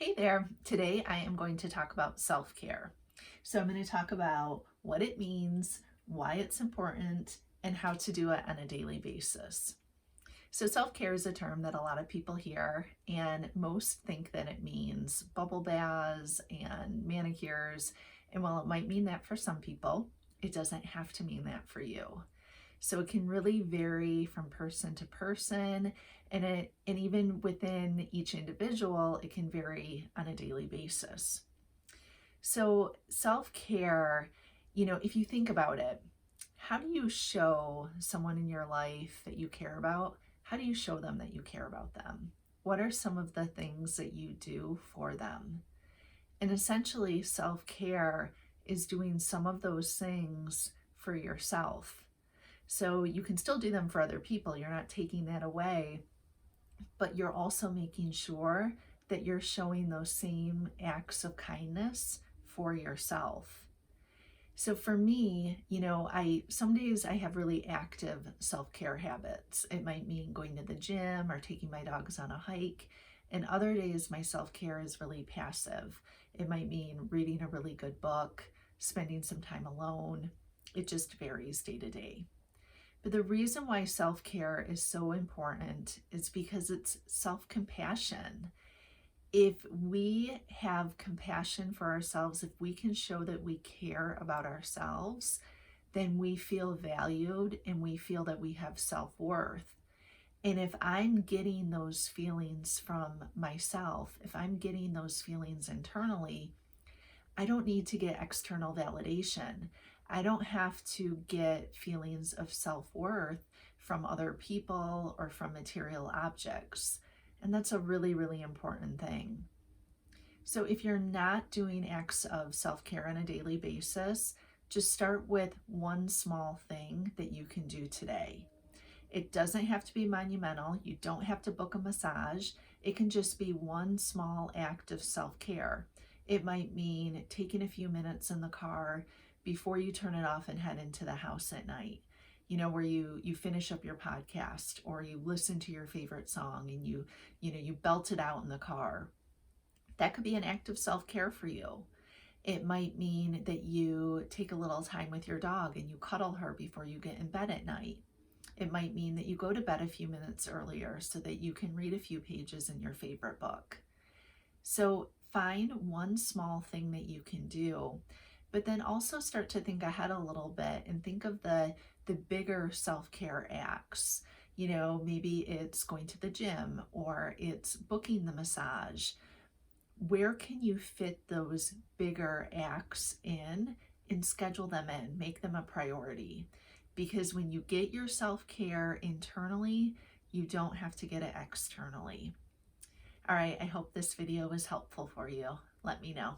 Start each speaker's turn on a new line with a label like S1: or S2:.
S1: Hey there. Today I am going to talk about self-care. So I'm going to talk about what it means, why it's important, and how to do it on a daily basis. So self-care is a term that a lot of people hear, and most think that it means bubble baths and manicures. And while it might mean that for some people, it doesn't have to mean that for you. So it can really vary from person to person, and even within each individual, it can vary on a daily basis. So self-care, if you think about it, how do you show someone in your life that you care about? How do you show them that you care about them? What are some of the things that you do for them? And essentially, self-care is doing some of those things for yourself. So you can still do them for other people. You're not taking that away, but you're also making sure that you're showing those same acts of kindness for yourself. So for me, I some days I have really active self-care habits. It might mean going to the gym or taking my dogs on a hike. And other days my self-care is really passive. It might mean reading a really good book, spending some time alone. It just varies day to day. But the reason why self-care is so important is because it's self-compassion. If we have compassion for ourselves, if we can show that we care about ourselves, then we feel valued and we feel that we have self-worth. And if I'm getting those feelings from myself, if I'm getting those feelings internally, I don't need to get external validation. I don't have to get feelings of self-worth from other people or from material objects. And that's a really, really important thing. So if you're not doing acts of self-care on a daily basis, just start with one small thing that you can do today. It doesn't have to be monumental. You don't have to book a massage. It can just be one small act of self-care. It might mean taking a few minutes in the car before you turn it off and head into the house at night. Where you finish up your podcast or you listen to your favorite song and you belt it out in the car. That could be an act of self-care for you. It might mean that you take a little time with your dog and you cuddle her before you get in bed at night. It might mean that you go to bed a few minutes earlier so that you can read a few pages in your favorite book. So find one small thing that you can do, but then also start to think ahead a little bit and think of the bigger self-care acts. Maybe it's going to the gym or it's booking the massage. Where can you fit those bigger acts in and schedule them in, make them a priority? Because when you get your self-care internally, you don't have to get it externally. All right, I hope this video was helpful for you. Let me know.